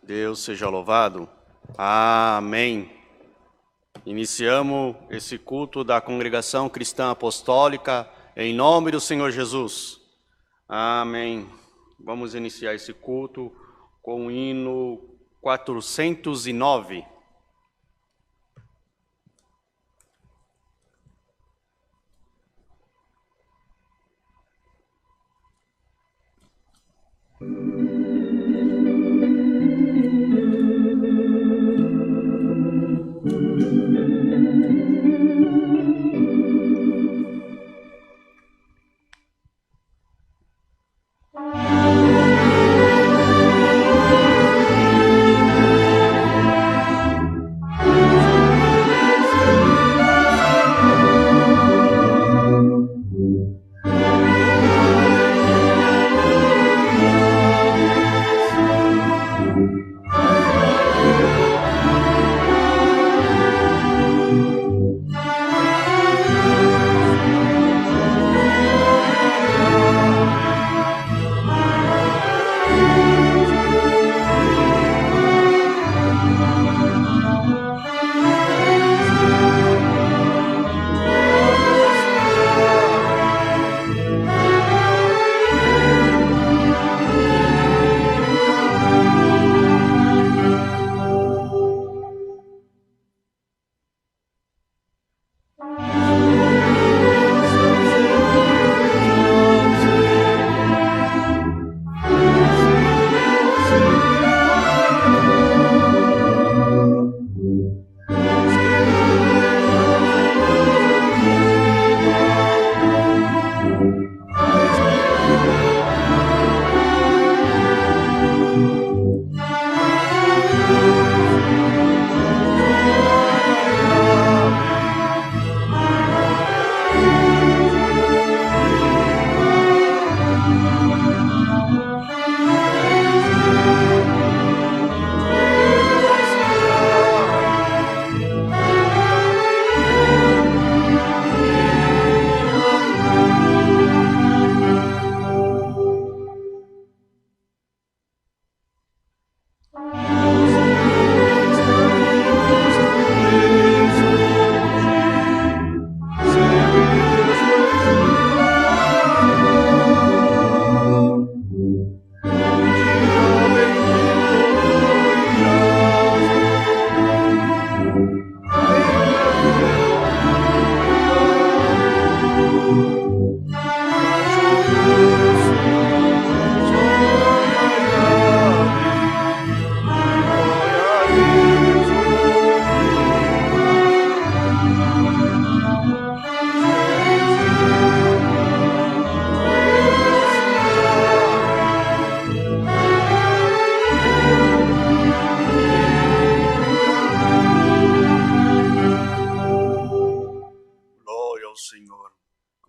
Deus seja louvado. Amém. Iniciamos esse culto da Congregação Cristã Apostólica em nome do Senhor Jesus. Amém. Vamos iniciar esse culto com o hino 409.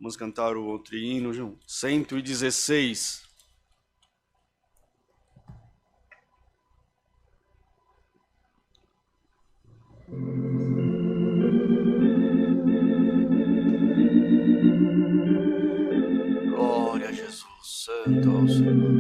Vamos cantar o outro hino, 116. Glória a Jesus, santo ao Senhor.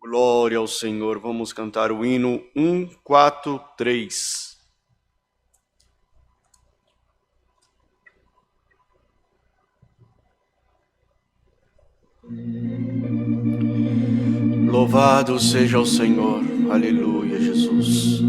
Glória ao Senhor. Vamos cantar o hino 143. Louvado seja o Senhor. Aleluia, Jesus.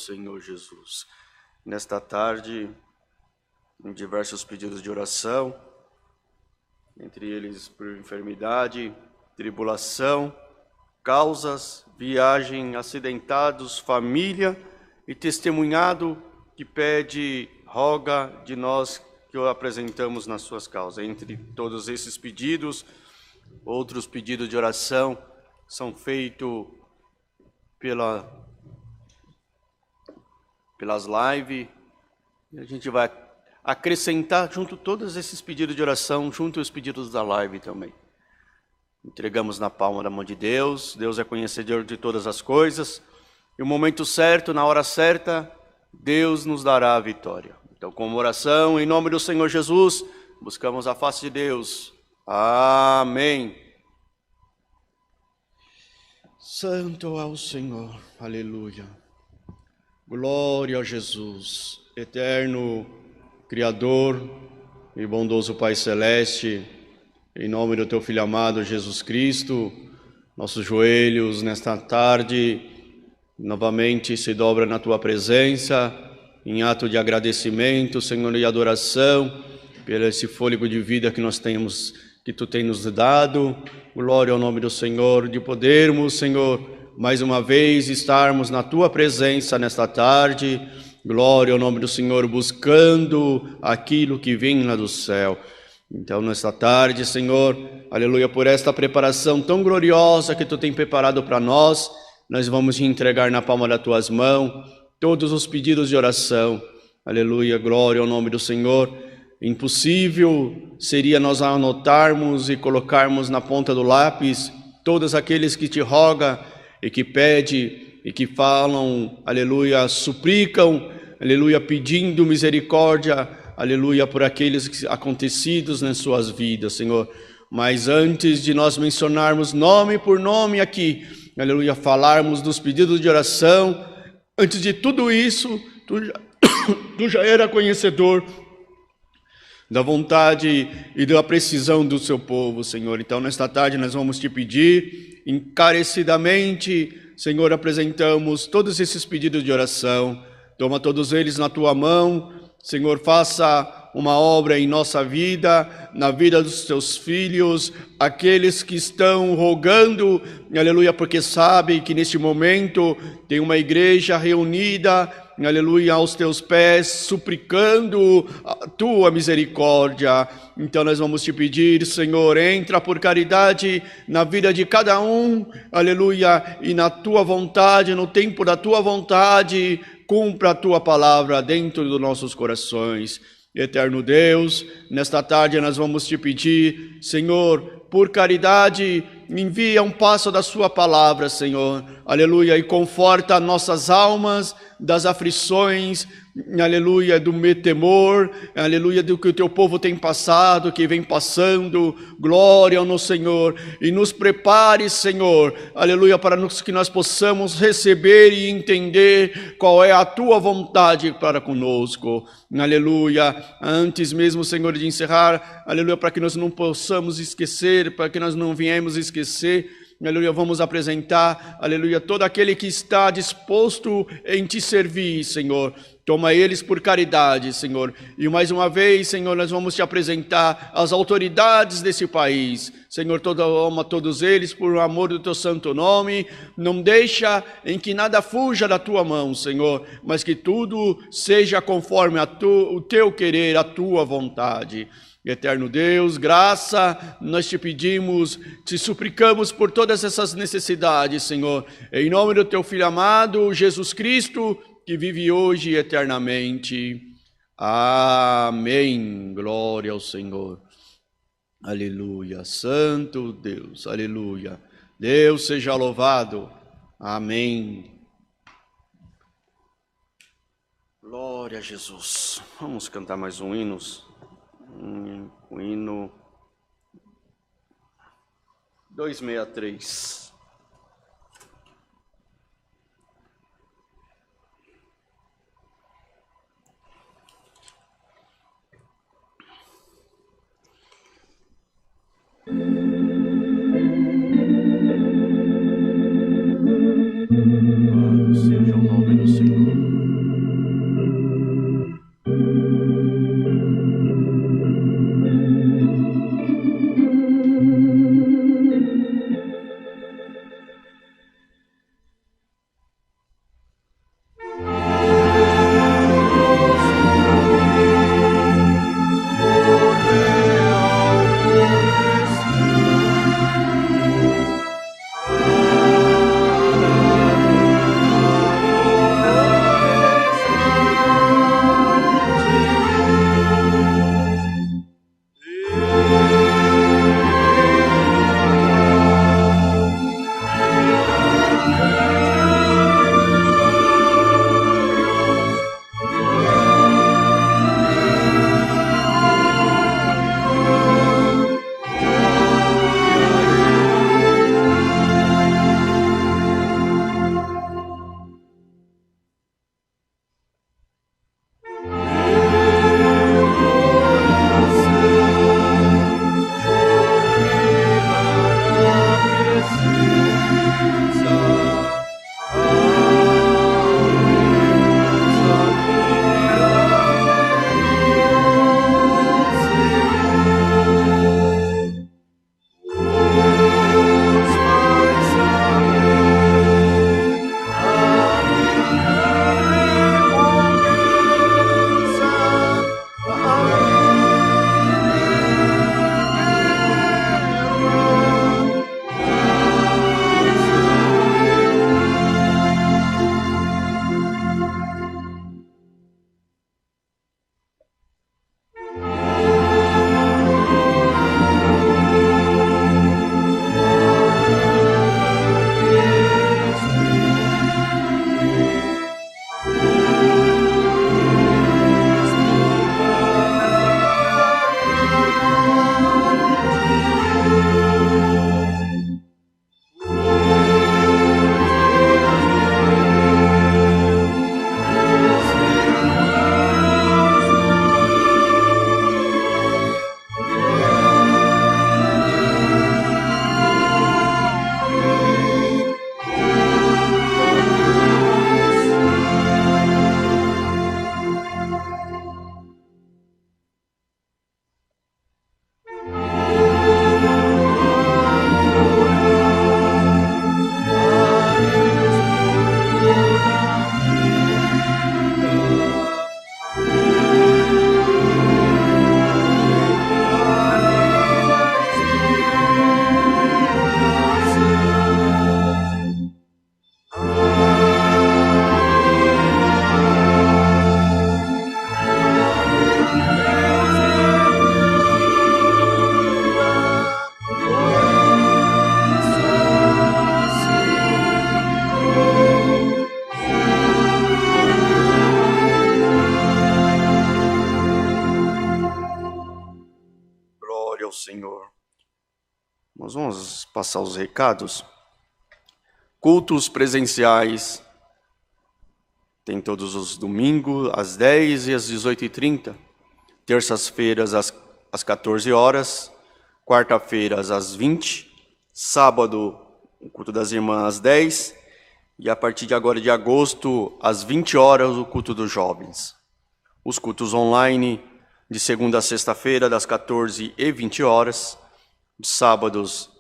Senhor Jesus. Nesta tarde, em diversos pedidos de oração, entre eles por enfermidade, tribulação, causas, viagem, acidentados, família e testemunhado que pede, roga de nós que o apresentamos nas suas causas. Entre todos esses pedidos, outros pedidos de oração são feitos pelas lives, e a gente vai acrescentar junto todos esses pedidos de oração, junto os pedidos da live também. Entregamos na palma da mão de Deus, Deus é conhecedor de todas as coisas, e o momento certo, na hora certa, Deus nos dará a vitória. Então, como oração, em nome do Senhor Jesus, buscamos a face de Deus. Amém. Santo é o Senhor, aleluia. Glória a Jesus, eterno Criador e bondoso Pai Celeste, em nome do Teu Filho amado Jesus Cristo, nossos joelhos nesta tarde novamente se dobram na Tua presença, em ato de agradecimento, Senhor, e adoração, pelo esse fôlego de vida que nós temos, que Tu tens nos dado. Glória ao nome do Senhor, de podermos, Senhor, mais uma vez estarmos na Tua presença nesta tarde. Glória ao nome do Senhor, buscando aquilo que vem lá do céu. Então, nesta tarde, Senhor, aleluia, por esta preparação tão gloriosa que Tu tem preparado para nós, nós vamos te entregar na palma das Tuas mãos todos os pedidos de oração. Aleluia, glória ao nome do Senhor. Impossível seria nós anotarmos e colocarmos na ponta do lápis todos aqueles que te rogam e que pedem e que falam, aleluia, suplicam, aleluia, pedindo misericórdia, aleluia, por aqueles acontecidos nas suas vidas, Senhor. Mas antes de nós mencionarmos nome por nome aqui, aleluia, falarmos dos pedidos de oração, antes de tudo isso, tu já era conhecedor da vontade e da precisão do seu povo, Senhor. Então, nesta tarde, nós vamos te pedir encarecidamente, Senhor, apresentamos todos esses pedidos de oração. Toma todos eles na Tua mão, Senhor, faça uma obra em nossa vida, na vida dos Teus filhos, aqueles que estão rogando, aleluia, porque sabem que neste momento tem uma igreja reunida, aleluia, aos Teus pés, suplicando a Tua misericórdia. Então nós vamos te pedir, Senhor, entra por caridade na vida de cada um, aleluia, e na Tua vontade, no tempo da Tua vontade, cumpra a Tua palavra dentro dos nossos corações. Eterno Deus, nesta tarde nós vamos te pedir, Senhor, por caridade, envia um passo da Sua palavra, Senhor, aleluia, e conforta nossas almas das aflições, aleluia, do meu temor, aleluia, do que o Teu povo tem passado, que vem passando. Glória ao nosso Senhor, e nos prepare, Senhor, aleluia, para que nós possamos receber e entender qual é a Tua vontade para conosco, aleluia. Antes mesmo, Senhor, de encerrar, aleluia, para que nós não possamos esquecer, para que nós não viemos esquecer, aleluia, vamos apresentar, aleluia, todo aquele que está disposto em Te servir, Senhor. Toma eles por caridade, Senhor. E mais uma vez, Senhor, nós vamos Te apresentar as autoridades desse país. Senhor, toma todos eles por amor do Teu santo nome. Não deixa em que nada fuja da Tua mão, Senhor, mas que tudo seja conforme o Teu querer, a Tua vontade. Eterno Deus, graça, nós Te pedimos, Te suplicamos por todas essas necessidades, Senhor. Em nome do Teu Filho amado, Jesus Cristo, que vive hoje e eternamente. Amém. Glória ao Senhor. Aleluia. Santo Deus. Aleluia. Deus seja louvado. Amém. Glória a Jesus. Vamos cantar mais um hino. O hino 263. Louvado seja o nome do Senhor. Nós vamos passar os recados. Cultos presenciais tem todos os domingos, às 10 e às 18h30. Terças-feiras, às 14 horas. Quarta-feiras, às 20. Sábado, o culto das irmãs, às 10. E a partir de agora, de agosto, às 20 horas, o culto dos jovens. Os cultos online, de segunda a sexta-feira, das 14 e 20 horas. Sábados,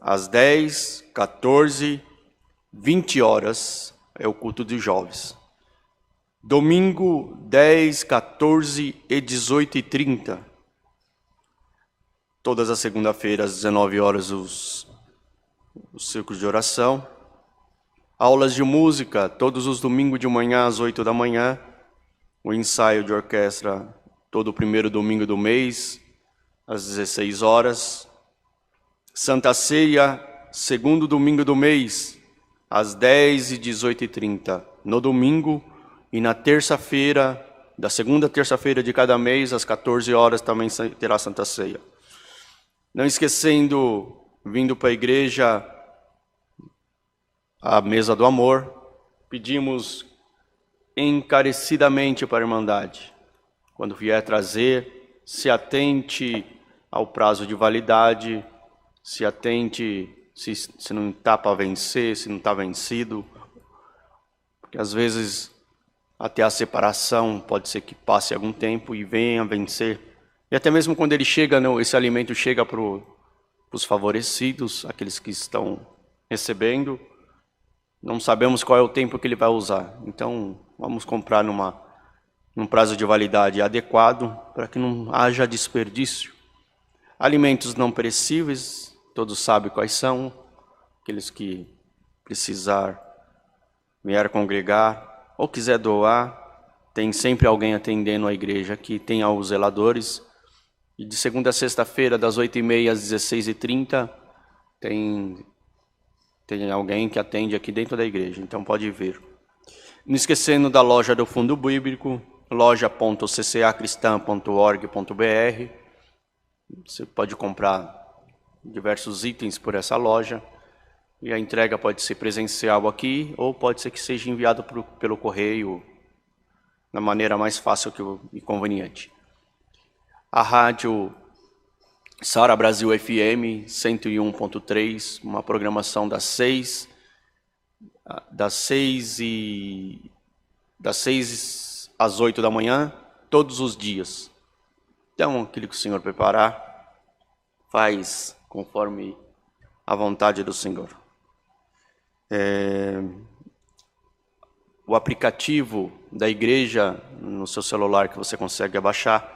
às 10, 14, 20 horas, é o culto dos jovens. Domingo, 10, 14 e 18h30. Todas as segunda-feiras, às 19 horas, os círculos de oração. Aulas de música, todos os domingos de manhã, às 8 da manhã. O ensaio de orquestra, todo o primeiro domingo do mês, às 16 horas. Santa Ceia, segundo domingo do mês, às 10 e 18h30. No domingo e na terça-feira, da segunda terça-feira de cada mês, às 14 horas, também terá Santa Ceia. Não esquecendo, vindo para a igreja, a mesa do amor, pedimos encarecidamente para a Irmandade, quando vier trazer, se atente ao prazo de validade, se atente se não está para vencer, se não está vencido, porque às vezes até a separação pode ser que passe algum tempo e venha vencer. E até mesmo quando ele chega, esse alimento chega para os favorecidos, aqueles que estão recebendo, não sabemos qual é o tempo que ele vai usar. Então, vamos comprar num prazo de validade adequado, para que não haja desperdício. Alimentos não perecíveis, todos sabem quais são, aqueles que precisar vier congregar, ou quiser doar, tem sempre alguém atendendo a igreja aqui, tem os zeladores. E de segunda a sexta-feira, das 8h30 às 16h30, tem alguém que atende aqui dentro da igreja, então pode vir. Não esquecendo da loja do Fundo Bíblico, loja.ccacristã.org.br. Você pode comprar diversos itens por essa loja, e a entrega pode ser presencial aqui, ou pode ser que seja enviado pelo correio, da maneira mais fácil e conveniente. A rádio Sara Brasil FM 101.3, uma programação das 6 às 8 da manhã, todos os dias. Então, aquilo que o Senhor preparar, faz conforme a vontade do Senhor. O aplicativo da igreja no seu celular que você consegue abaixar,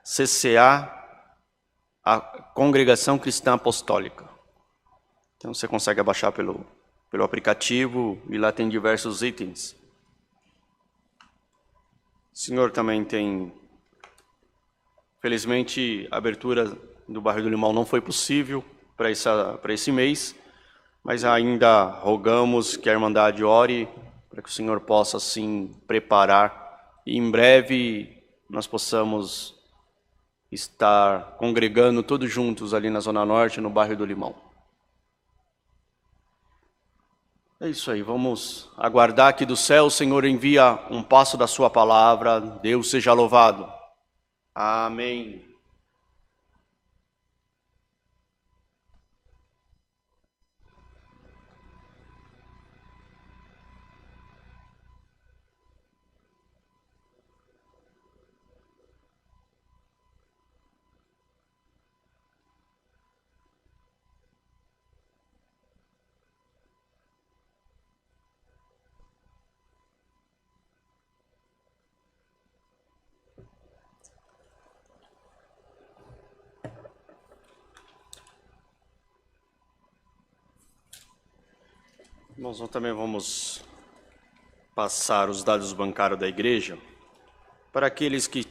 CCA, a Congregação Cristã Apostólica. Então você consegue abaixar pelo aplicativo e lá tem diversos itens. O Senhor também tem, felizmente, a abertura do bairro do Limão não foi possível para esse mês, mas ainda rogamos que a Irmandade ore para que o Senhor possa, assim, preparar e em breve nós possamos estar congregando todos juntos ali na Zona Norte, no bairro do Limão. É isso aí, vamos aguardar que do céu o Senhor envia um passo da sua palavra. Deus seja louvado. Amém. Nós também vamos passar os dados bancários da igreja para aqueles que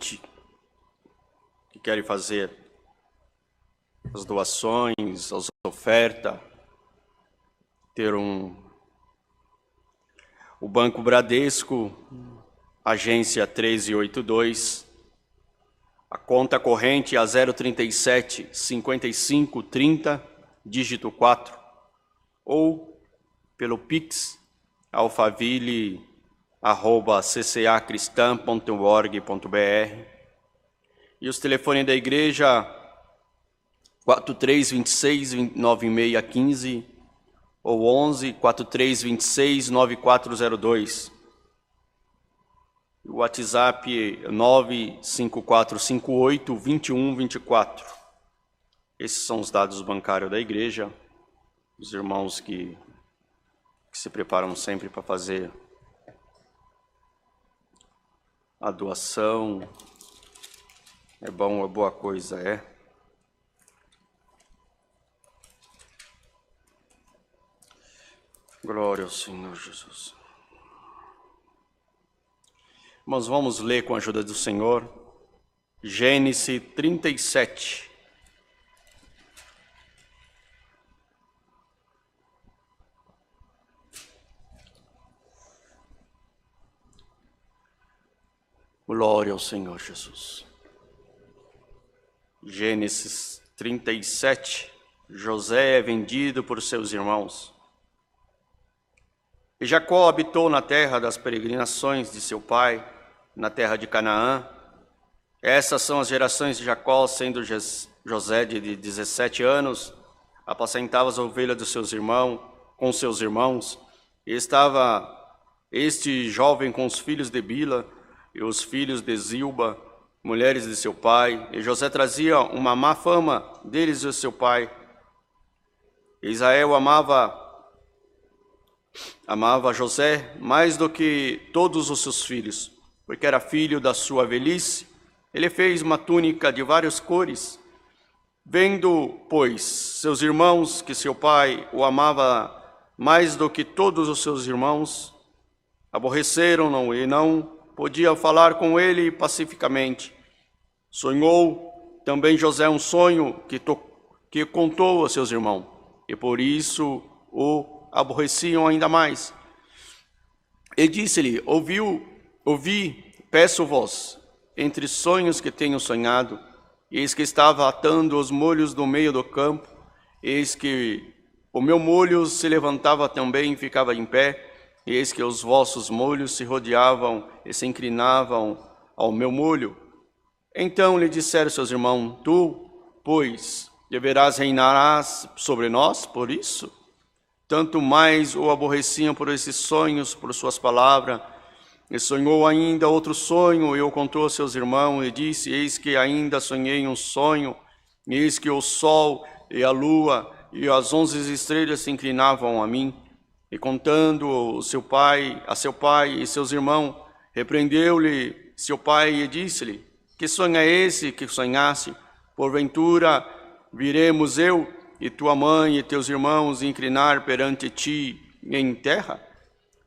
querem fazer as doações, as ofertas, ter o Banco Bradesco, agência 1382, a conta corrente a 037 55 30 dígito 4, ou pelo Pix, alfaville@ccacristã.org.br. E os telefones da igreja, 4326-9615 ou 11-4326-9402. O WhatsApp 95458-2124. Esses são os dados bancários da igreja. Os irmãos que se preparam sempre para fazer a doação. É bom, é boa coisa, é. Glória ao Senhor Jesus. Irmãos, vamos ler com a ajuda do Senhor, Gênesis 37. Glória ao Senhor Jesus. Gênesis 37, José é vendido por seus irmãos. E Jacó habitou na terra das peregrinações de seu pai, na terra de Canaã. Essas são as gerações de Jacó, sendo José de 17 anos, apacentava as ovelhas dos seus irmãos, com seus irmãos, e estava este jovem com os filhos de Bila e os filhos de Zilba, mulheres de seu pai, e José trazia uma má fama deles de seu pai. Israel amava José mais do que todos os seus filhos, porque era filho da sua velhice. Ele fez uma túnica de várias cores. Vendo, pois, seus irmãos que seu pai o amava mais do que todos os seus irmãos, aborreceram-no e não podia falar com ele pacificamente. Sonhou também José um sonho que contou a seus irmãos, e por isso o aborreciam ainda mais. E disse-lhe: ouvi, peço-vos, entre sonhos que tenho sonhado, eis que estava atando os molhos do meio do campo, eis que o meu molho se levantava também e ficava em pé, eis que os vossos molhos se rodeavam e se inclinavam ao meu molho. Então lhe disseram seus irmãos: tu, pois, deverás reinarás sobre nós por isso? Tanto mais o aborreciam por esses sonhos, por suas palavras. E sonhou ainda outro sonho, e o contou a seus irmãos, e disse: eis que ainda sonhei um sonho, eis que o sol e a lua e as 11 estrelas se inclinavam a mim. E contando a seu pai e seus irmãos, repreendeu-lhe seu pai e disse-lhe: que sonho é esse que sonhaste? Porventura viremos eu e tua mãe e teus irmãos inclinar perante ti em terra?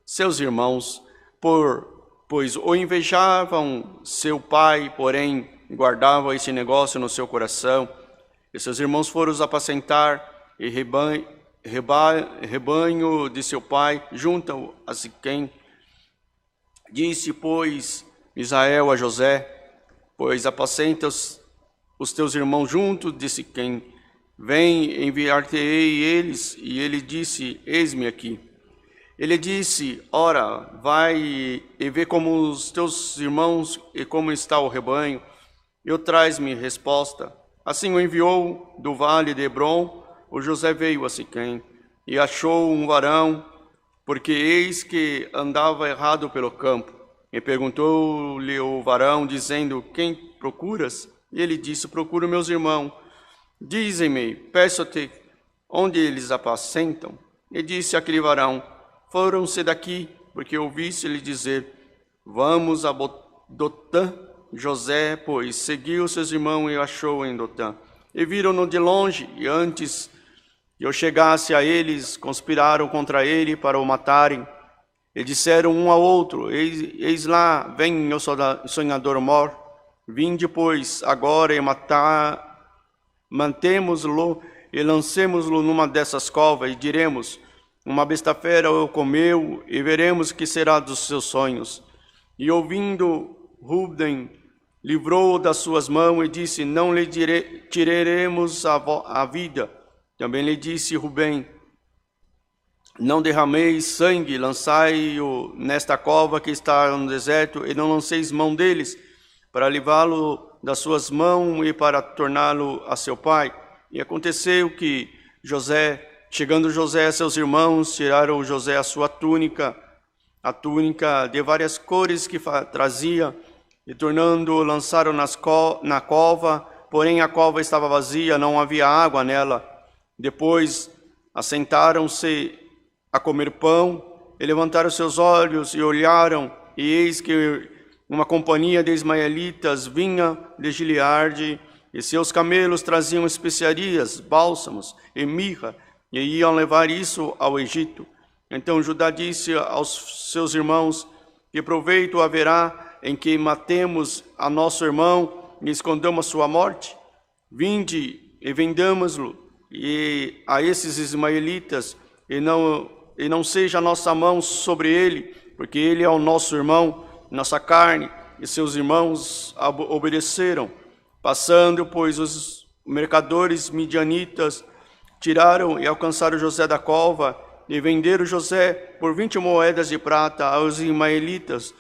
Seus irmãos, pois o invejavam seu pai, porém guardavam esse negócio no seu coração. E seus irmãos foram os apacentar e rebanho de seu pai junto a Siquém. Disse, pois, Israel a José: pois apacenta os teus irmãos junto de Siquém. Vem, enviar-te-ei eles. E ele disse: eis-me aqui. Ele disse: ora, vai e vê como os teus irmãos e como está o rebanho, e traz-me resposta. Assim o enviou do vale de Hebrom. O José veio a Siquém e achou um varão, porque eis que andava errado pelo campo. E perguntou-lhe o varão, dizendo: quem procuras? E ele disse: procuro meus irmãos. Dizem-me, peço-te, onde eles apacentam? E disse aquele varão: foram-se daqui, porque ouviste-lhe dizer: vamos a Dotã. José, pois, seguiu seus irmãos e achou em Dotã. E viram-no de longe, e antes que eu chegasse a eles, conspiraram contra ele para o matarem. E disseram um ao outro: eis lá, vem o sonhador mor. Vinde, pois, agora e mantemos-lo e lancemos-lo numa dessas covas, e diremos: uma besta fera o comeu, e veremos que será dos seus sonhos. E ouvindo, Rubem livrou-o das suas mãos e disse: não lhe tiraremos a vida, Também lhe disse Rubem: não derrameis sangue, lançai-o nesta cova que está no deserto, e não lanceis mão deles, para livrá-lo das suas mãos e para torná-lo a seu pai. E aconteceu que chegando José a seus irmãos, tiraram José a sua túnica, a túnica de várias cores que trazia, e tornando-o, lançaram na cova, porém a cova estava vazia, não havia água nela. Depois assentaram-se a comer pão, e levantaram seus olhos e olharam, e eis que uma companhia de ismaelitas vinha de Gileade, e seus camelos traziam especiarias, bálsamos e mirra, e iam levar isso ao Egito. Então Judá disse aos seus irmãos: que proveito haverá em que matemos a nosso irmão e escondamos sua morte? Vinde e vendamos-lo e a esses ismaelitas, e não seja a nossa mão sobre ele, porque ele é o nosso irmão, nossa carne. E seus irmãos obedeceram. Passando, pois, os mercadores midianitas tiraram e alcançaram José da cova, e venderam José por 20 moedas de prata aos ismaelitas,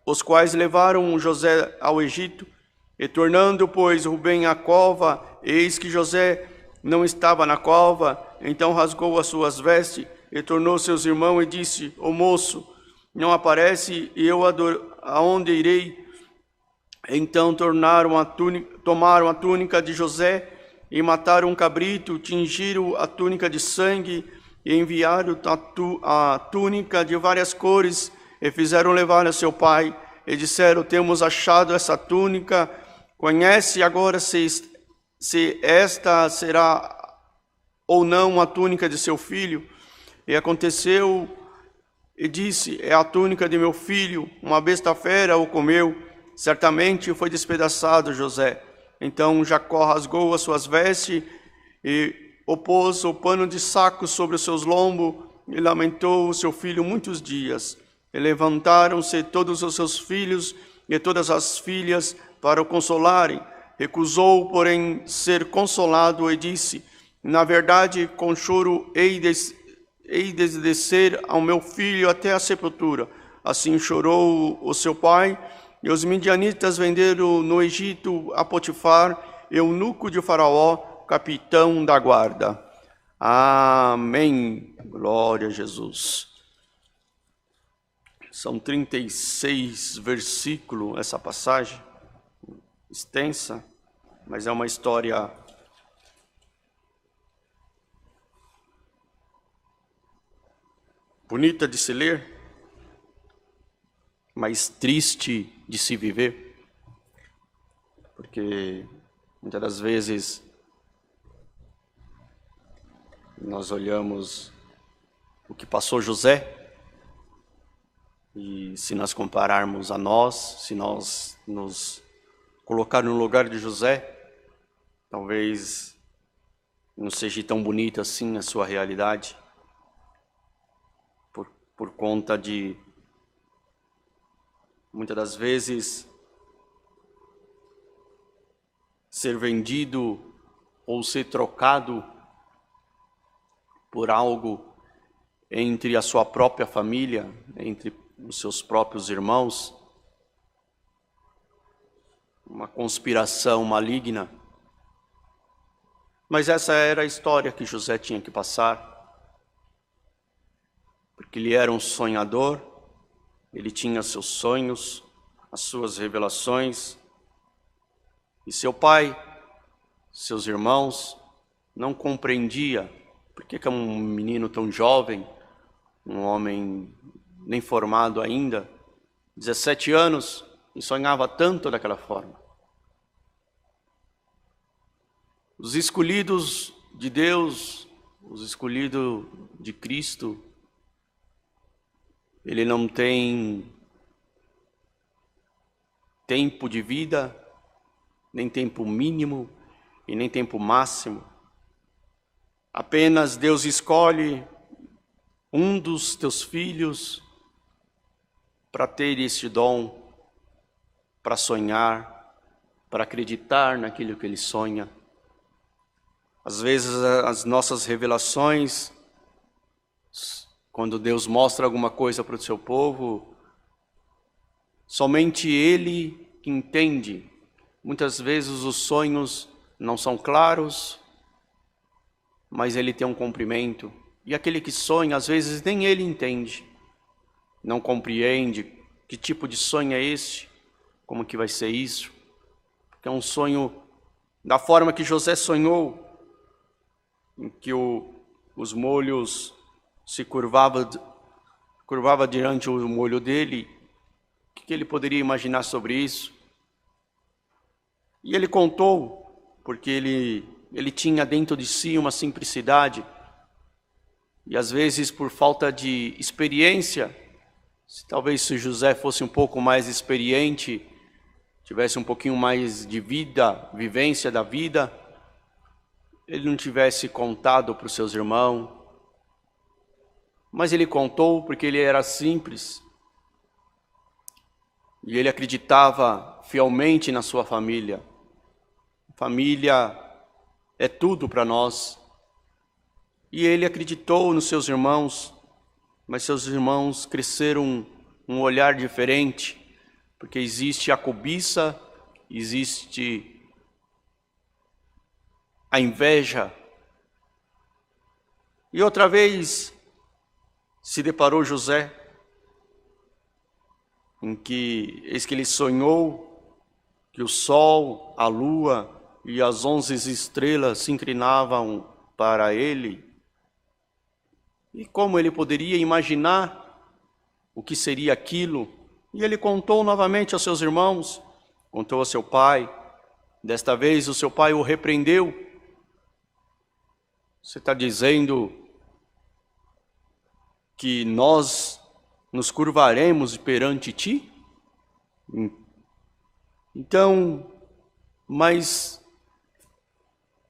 os quais levaram José ao Egito. E tornando, pois, Rubem à cova, eis que José não estava na cova, então rasgou as suas vestes, e tornou seus irmãos e disse: o moço não aparece, e eu aonde irei? Então tomaram a túnica de José, e mataram um cabrito, tingiram a túnica de sangue, e enviaram a túnica de várias cores, e fizeram levar a seu pai, e disseram: temos achado essa túnica, conhece agora se esta será ou não a túnica de seu filho. E aconteceu, e disse: é a túnica de meu filho, uma besta fera o comeu, certamente foi despedaçado José. Então Jacó rasgou as suas vestes, e pôs o pano de saco sobre os seus lombos, e lamentou o seu filho muitos dias. E levantaram-se todos os seus filhos e todas as filhas para o consolarem. Recusou, porém, ser consolado, e disse: na verdade, com choro hei de descer ao meu filho até a sepultura. Assim chorou o seu pai. E os midianitas venderam no Egito a Potifar, eunuco de Faraó, capitão da guarda. Amém. Glória a Jesus. São 36 versículos essa passagem, extensa, mas é uma história bonita de se ler, mas triste de se viver, porque muitas das vezes nós olhamos o que passou José, e se nós compararmos a nós, se nós nos colocar no lugar de José, talvez não seja tão bonita assim a sua realidade, por conta de, muitas das vezes, ser vendido ou ser trocado por algo entre a sua própria família, entre os seus próprios irmãos, uma conspiração maligna. Mas essa era a história que José tinha que passar, porque ele era um sonhador, ele tinha seus sonhos, as suas revelações, e seu pai, seus irmãos, não compreendia por que um menino tão jovem, um homem nem formado ainda, 17 anos, e sonhava tanto daquela forma. Os escolhidos de Deus, os escolhidos de Cristo, ele não tem tempo de vida, nem tempo mínimo e nem tempo máximo. Apenas Deus escolhe um dos teus filhos para ter este dom, para sonhar, para acreditar naquilo que ele sonha. Às vezes as nossas revelações, quando Deus mostra alguma coisa para o seu povo, somente Ele entende. Muitas vezes os sonhos não são claros, mas Ele tem um cumprimento. E aquele que sonha, às vezes nem ele entende, não compreende que tipo de sonho é esse, como que vai ser isso. Porque é um sonho da forma que José sonhou, em que os molhos se curvava diante do molho dele. O que ele poderia imaginar sobre isso? E ele contou, porque ele tinha dentro de si uma simplicidade, e às vezes por falta de experiência, talvez se José fosse um pouco mais experiente, tivesse um pouquinho mais de vivência da vida, ele não tivesse contado para os seus irmãos, mas ele contou porque ele era simples, e ele acreditava fielmente na sua família. Família é tudo para nós. E ele acreditou nos seus irmãos, mas seus irmãos cresceram um olhar diferente, porque existe a cobiça, existe a inveja. E outra vez se deparou José, em que eis que ele sonhou que o sol, a lua e as 11 estrelas se inclinavam para ele. E como ele poderia imaginar o que seria aquilo? E ele contou novamente aos seus irmãos, contou a seu pai. Desta vez o seu pai o repreendeu. Você está dizendo que nós nos curvaremos perante ti? Então, mas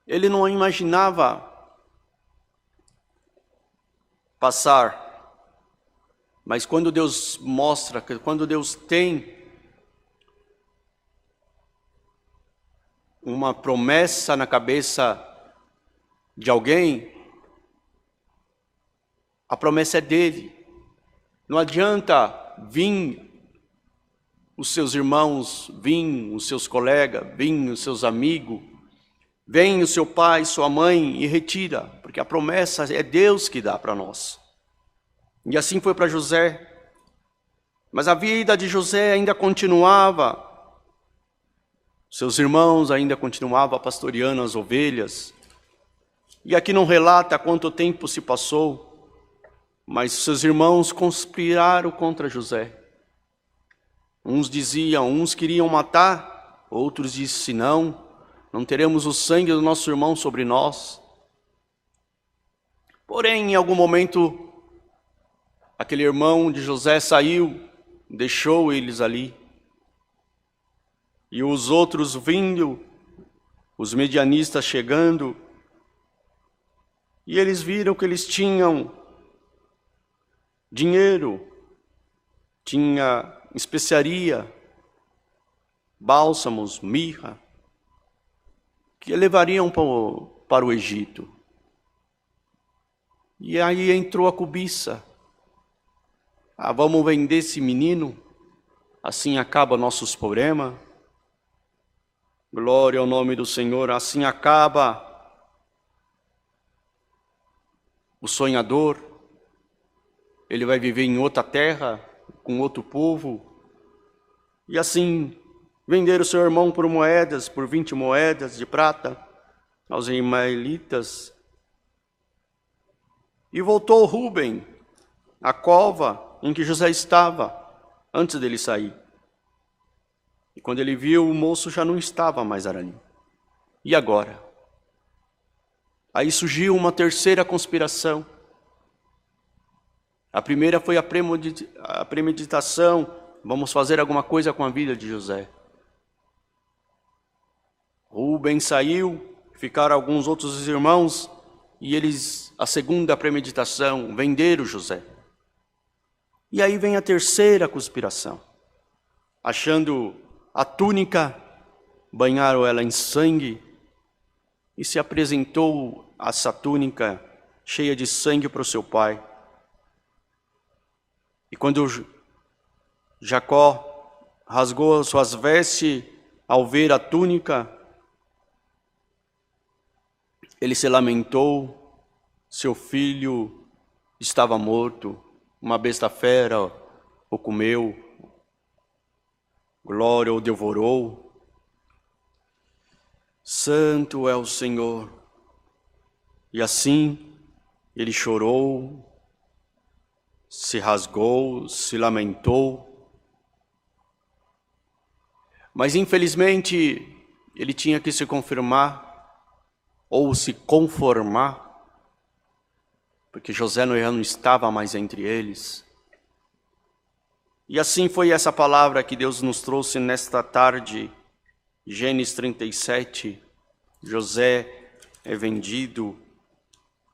ele não imaginava passar, mas quando Deus mostra, quando Deus tem uma promessa na cabeça de alguém, a promessa é dele. Não adianta vir os seus irmãos, vir os seus colegas, vir os seus amigos, vem o seu pai, sua mãe e retira, porque a promessa é Deus que dá para nós. E assim foi para José. Mas a vida de José ainda continuava. Seus irmãos ainda continuavam pastoreando as ovelhas. E aqui não relata quanto tempo se passou, mas seus irmãos conspiraram contra José. Uns diziam, uns queriam matar, outros disseram, não teremos o sangue do nosso irmão sobre nós. Porém, em algum momento, aquele irmão de José saiu, deixou eles ali. E os outros vindo, os medianistas chegando, e eles viram que eles tinham dinheiro, tinha especiaria, bálsamos, mirra, que levariam para o Egito. E aí entrou a cobiça. Vamos vender esse menino, assim acaba nossos problemas. Glória ao nome do Senhor, assim acaba o sonhador. Ele vai viver em outra terra, com outro povo. E assim, vender o seu irmão por moedas, por 20 moedas de prata, aos ismaelitas. E voltou Rúben à cova em que José estava, antes dele sair. E quando ele viu, o moço já não estava mais ali. E agora? Aí surgiu uma terceira conspiração. A primeira foi a premeditação, vamos fazer alguma coisa com a vida de José. Rúben saiu, ficaram alguns outros irmãos, e eles, a segunda premeditação, venderam José. E aí vem a terceira conspiração. Achando a túnica, banharam ela em sangue, e se apresentou essa túnica cheia de sangue para o seu pai. E quando Jacó rasgou suas vestes ao ver a túnica, ele se lamentou, seu filho estava morto, uma besta fera o comeu, glória o devorou. Santo é o Senhor. E assim ele chorou, se rasgou, se lamentou. Mas infelizmente ele tinha que se confirmar ou se conformar, porque José não estava mais entre eles. E assim foi essa palavra que Deus nos trouxe nesta tarde, Gênesis 37, José é vendido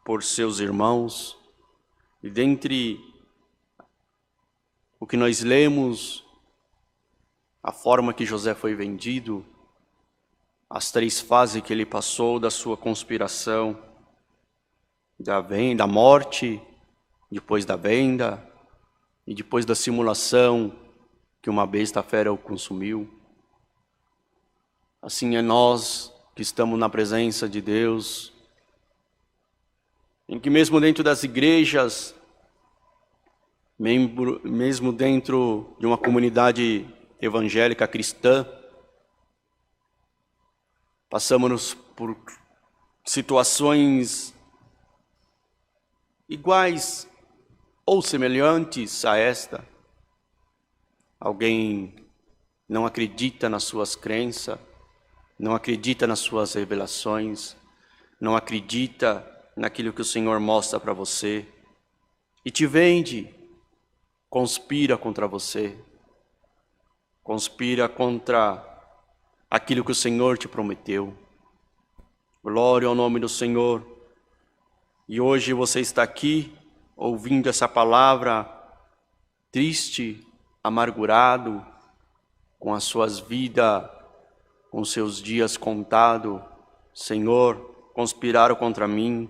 por seus irmãos, e dentre o que nós lemos, a forma que José foi vendido, as 3 fases que ele passou da sua conspiração, da morte, depois da venda, e depois da simulação que uma besta fera o consumiu. Assim é nós que estamos na presença de Deus, em que mesmo dentro das igrejas, mesmo dentro de uma comunidade evangélica cristã, passamos por situações iguais ou semelhantes a esta. Alguém não acredita nas suas crenças, não acredita nas suas revelações, não acredita naquilo que o Senhor mostra para você e te vende, conspira contra você, conspira contra aquilo que o Senhor te prometeu. Glória ao nome do Senhor. E hoje você está aqui ouvindo essa palavra triste, amargurado, com as suas vidas, com seus dias contados. Senhor, conspiraram contra mim,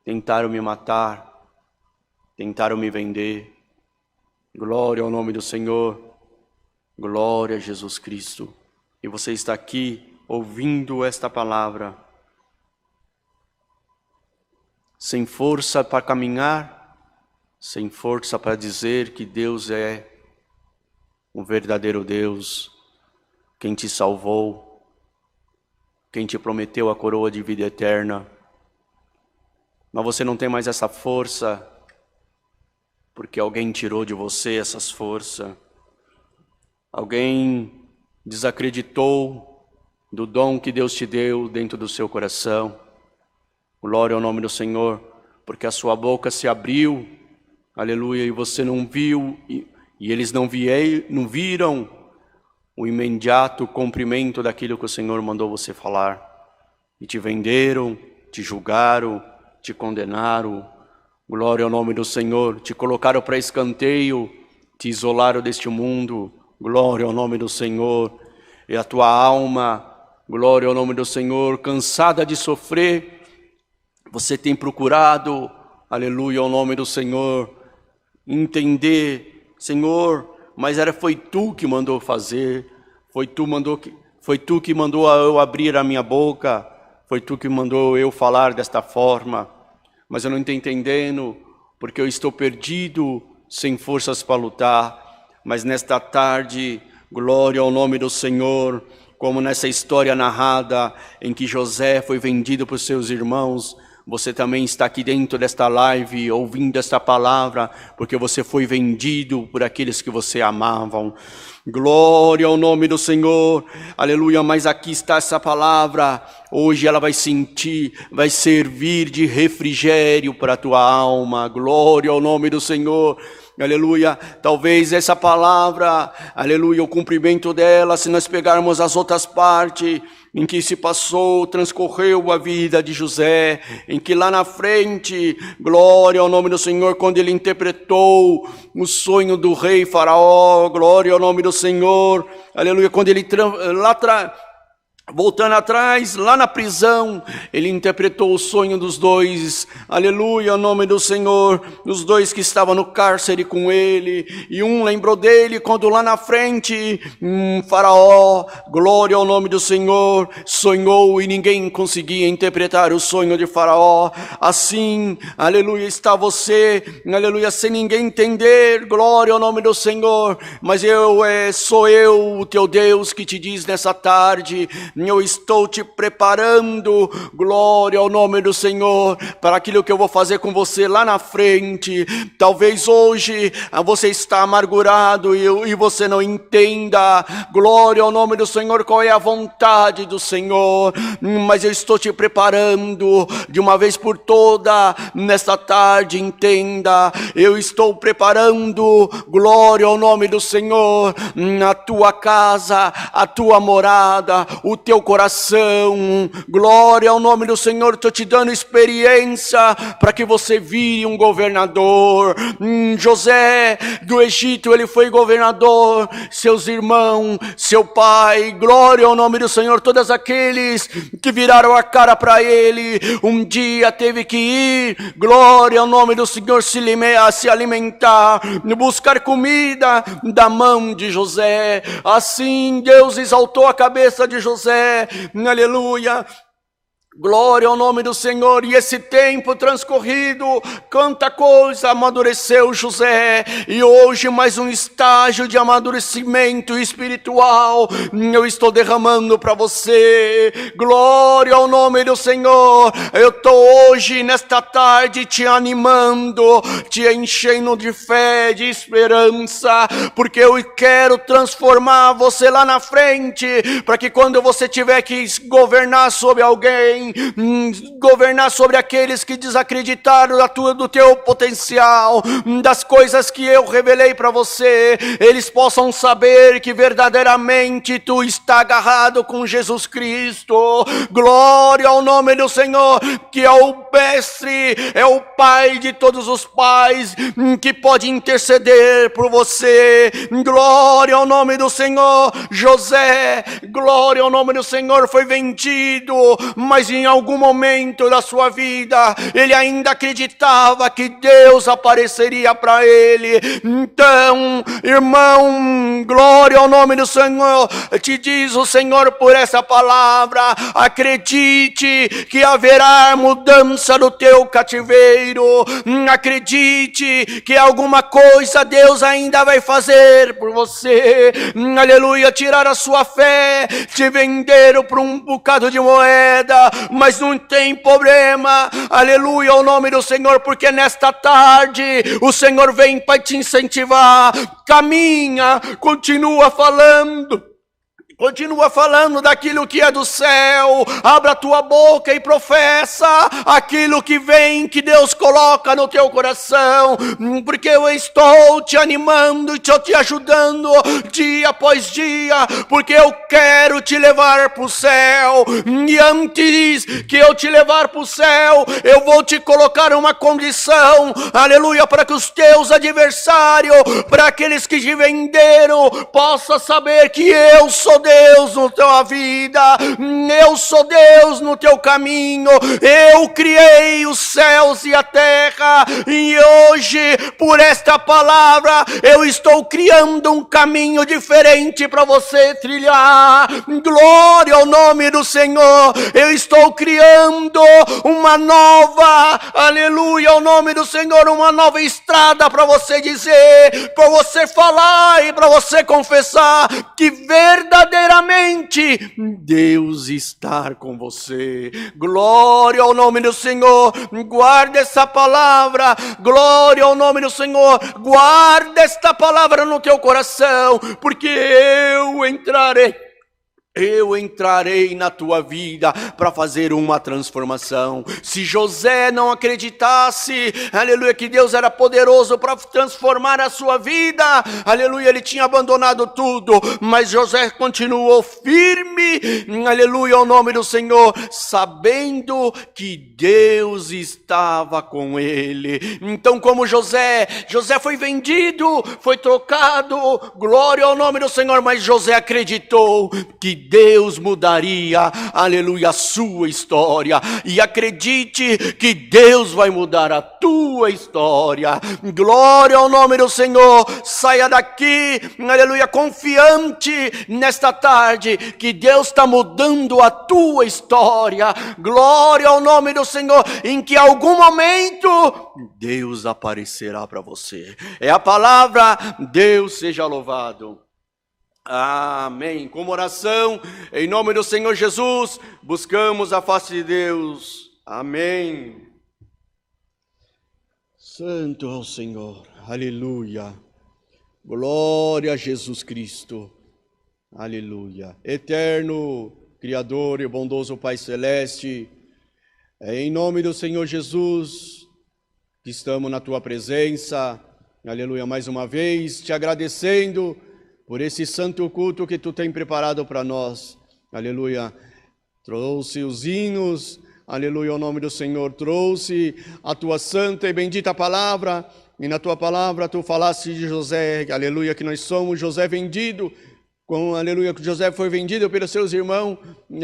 tentaram me matar, tentaram me vender. Glória ao nome do Senhor, glória a Jesus Cristo. E você está aqui ouvindo esta palavra, sem força para caminhar, sem força para dizer que Deus é um verdadeiro Deus, quem te salvou, quem te prometeu a coroa de vida eterna. Mas você não tem mais essa força, porque alguém tirou de você essas forças. Alguém desacreditou do dom que Deus te deu dentro do seu coração. Glória ao nome do Senhor, porque a sua boca se abriu, aleluia, e você não viu, e eles não viram o imediato cumprimento daquilo que o Senhor mandou você falar. E te venderam, te julgaram, te condenaram. Glória ao nome do Senhor. Te colocaram para escanteio, te isolaram deste mundo. Glória ao nome do Senhor. E a tua alma, glória ao nome do Senhor, cansada de sofrer, você tem procurado, aleluia ao nome do Senhor, entender, Senhor, mas foi tu que mandou fazer, foi tu que mandou eu abrir a minha boca, foi tu que mandou eu falar desta forma, mas eu não estou entendendo, porque eu estou perdido, sem forças para lutar. Mas nesta tarde, glória ao nome do Senhor, como nessa história narrada em que José foi vendido por seus irmãos, você também está aqui dentro desta live, ouvindo esta palavra, porque você foi vendido por aqueles que você amavam. Glória ao nome do Senhor, aleluia, mas aqui está essa palavra, hoje ela vai servir de refrigério para a tua alma. Glória ao nome do Senhor, aleluia. Talvez essa palavra, aleluia, o cumprimento dela, se nós pegarmos as outras partes em que se passou, transcorreu a vida de José, em que lá na frente, glória ao nome do Senhor, quando ele interpretou o sonho do rei Faraó, glória ao nome do Senhor, aleluia, quando ele Voltando atrás, lá na prisão, ele interpretou o sonho dos dois, aleluia, o nome do Senhor, dos dois que estavam no cárcere com ele, e um lembrou dele quando lá na frente, Faraó, glória ao nome do Senhor, sonhou e ninguém conseguia interpretar o sonho de Faraó. Assim, aleluia, está você, aleluia, sem ninguém entender, glória ao nome do Senhor, mas sou eu, o teu Deus, que te diz nessa tarde: eu estou te preparando, glória ao nome do Senhor, para aquilo que eu vou fazer com você lá na frente. Talvez hoje você está amargurado e você não entenda, glória ao nome do Senhor, qual é a vontade do Senhor, mas eu estou te preparando de uma vez por toda, nesta tarde, entenda, eu estou preparando, glória ao nome do Senhor, a tua casa, a tua morada, o teu coração, glória ao nome do Senhor. Estou te dando experiência para que você vire um governador. José do Egito, ele foi governador, seus irmãos, seu pai, glória ao nome do Senhor. Todos aqueles que viraram a cara para ele, um dia teve que ir, glória ao nome do Senhor, se alimentar, buscar comida da mão de José. Assim Deus exaltou a cabeça de José, aleluia, glória ao nome do Senhor. E esse tempo transcorrido, quanta coisa amadureceu José, e hoje mais um estágio de amadurecimento espiritual eu estou derramando para você, glória ao nome do Senhor. Eu estou hoje, nesta tarde, te animando, te enchendo de fé, de esperança, porque eu quero transformar você lá na frente, para que quando você tiver que governar sobre alguém, governar sobre aqueles que desacreditaram do teu potencial, das coisas que eu revelei para você, eles possam saber que verdadeiramente tu está agarrado com Jesus Cristo. Glória ao nome do Senhor, que é o mestre, é o pai de todos os pais, que pode interceder por você. Glória ao nome do Senhor. José, glória ao nome do Senhor, foi vendido, mas em algum momento da sua vida, ele ainda acreditava que Deus apareceria para ele. Então, irmão, glória ao nome do Senhor, te diz o Senhor por essa palavra, acredite que haverá mudança no teu cativeiro, acredite que alguma coisa Deus ainda vai fazer por você, aleluia. Tirar a sua fé, te venderam por um bocado de moeda, mas não tem problema, aleluia ao nome do Senhor, porque nesta tarde o Senhor vem para te incentivar. Caminha, continua falando daquilo que é do céu. Abra a tua boca e professa aquilo que vem, que Deus coloca no teu coração, porque eu estou te animando e te ajudando dia após dia, porque eu quero te levar para o céu. E antes que eu te levar para o céu, eu vou te colocar uma condição, aleluia, para que os teus adversários, para aqueles que te venderam, possam saber que eu sou Deus na tua vida, eu sou Deus no teu caminho, eu criei os céus e a terra, e hoje, por esta palavra, eu estou criando um caminho diferente para você trilhar. Glória ao nome do Senhor. Eu estou criando uma nova, aleluia ao nome do Senhor, uma nova estrada para você dizer, para você falar e para você confessar que verdadeiramente Deus está com você. Glória ao nome do Senhor. Guarda essa palavra. Glória ao nome do Senhor. Guarda esta palavra no teu coração, porque eu entrarei na tua vida para fazer uma transformação. Se José não acreditasse, aleluia, que Deus era poderoso para transformar a sua vida, aleluia, ele tinha abandonado tudo, mas José continuou firme, aleluia, ao nome do Senhor, sabendo que Deus estava com ele. Então, como José foi vendido, foi trocado, glória ao nome do Senhor, mas José acreditou que Deus mudaria, aleluia, a sua história. E acredite que Deus vai mudar a tua história. Glória ao nome do Senhor. Saia daqui, aleluia, confiante nesta tarde que Deus está mudando a tua história. Glória ao nome do Senhor, em que algum momento Deus aparecerá para você. É a palavra, Deus seja louvado. Amém. Como oração, em nome do Senhor Jesus, buscamos a face de Deus. Amém. Santo é o Senhor, aleluia. Glória a Jesus Cristo, aleluia. Eterno, Criador e bondoso Pai Celeste, é em nome do Senhor Jesus que estamos na Tua presença, aleluia, mais uma vez, te agradecendo por esse santo culto que Tu tem preparado para nós, aleluia. Trouxe os hinos, aleluia, ao nome do Senhor, trouxe a Tua santa e bendita palavra, e na Tua palavra Tu falaste de José, aleluia, que nós somos José vendido, aleluia, que José foi vendido pelos seus irmãos,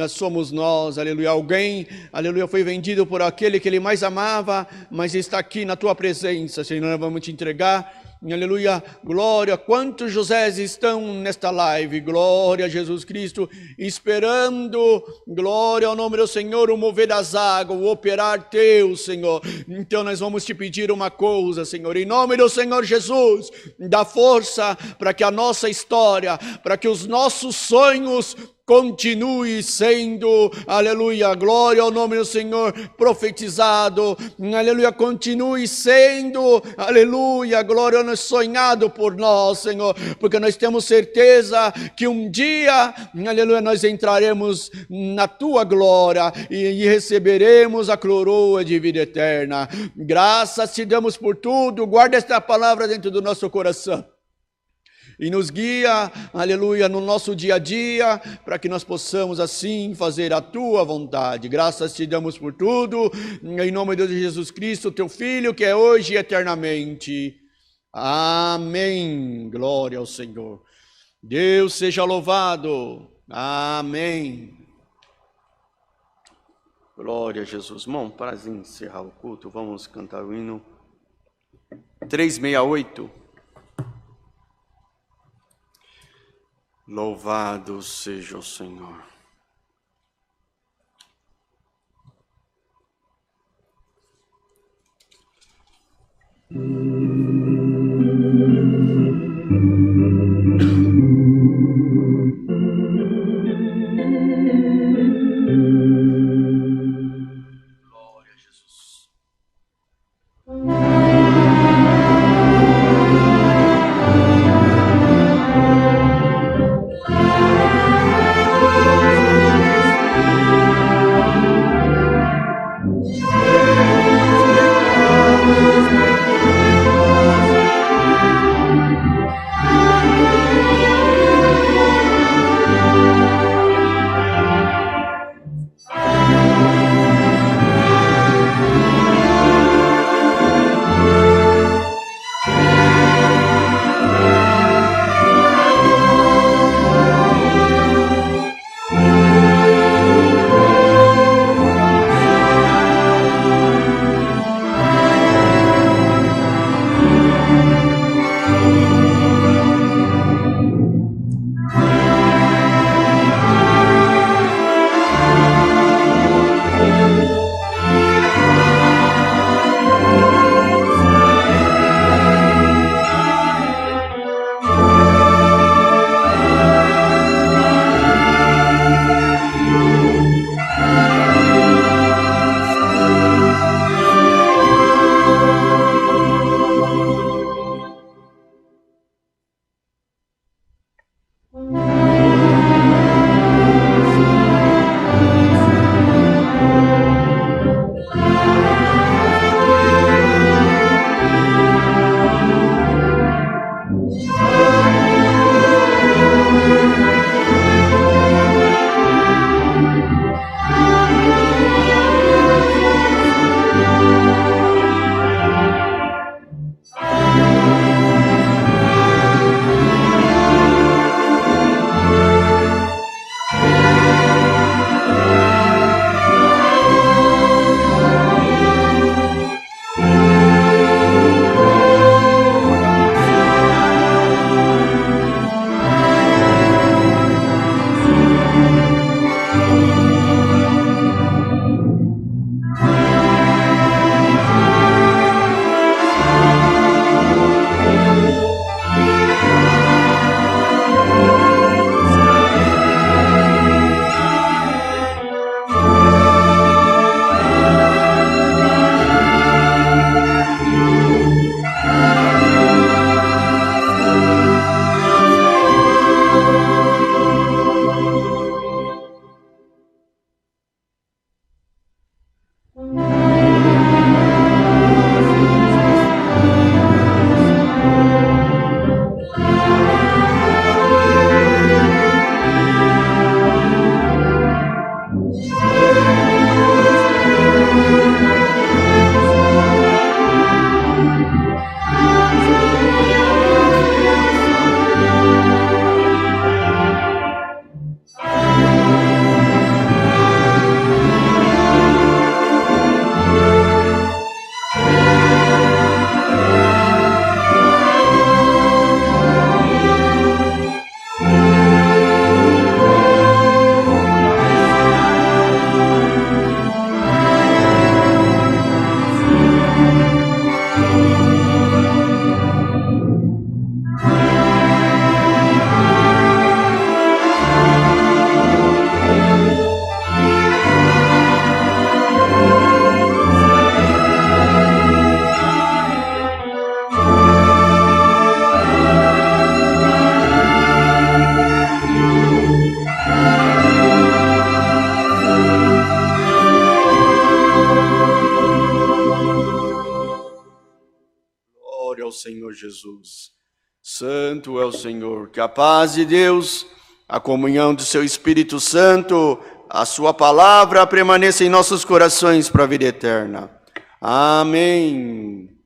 somos nós, aleluia, alguém, aleluia, foi vendido por aquele que ele mais amava, mas está aqui na Tua presença, Senhor, nós vamos te entregar. Aleluia, glória, quantos Josés estão nesta live, glória a Jesus Cristo, esperando, glória ao nome do Senhor, o mover das águas, o operar Teu, Senhor. Então nós vamos te pedir uma coisa, Senhor, em nome do Senhor Jesus, dá força para que a nossa história, para que os nossos sonhos continue sendo, aleluia, glória ao nome do Senhor, profetizado, aleluia, continue sendo, aleluia, glória, sonhado por nós, Senhor, porque nós temos certeza que um dia, aleluia, nós entraremos na Tua glória e receberemos a coroa de vida eterna. Graças te damos por tudo, guarda esta palavra dentro do nosso coração. E nos guia, aleluia, no nosso dia a dia, para que nós possamos assim fazer a Tua vontade. Graças te damos por tudo, em nome de Jesus Cristo, Teu Filho, que é hoje e eternamente. Amém. Glória ao Senhor. Deus seja louvado. Amém. Glória a Jesus. Bom, para encerrar o culto, vamos cantar o hino 368. Louvado seja o Senhor. Glória a Jesus. ao Senhor Jesus. Santo é o Senhor, que a paz de Deus, a comunhão do seu Espírito Santo, a sua palavra permaneça em nossos corações para a vida eterna. Amém.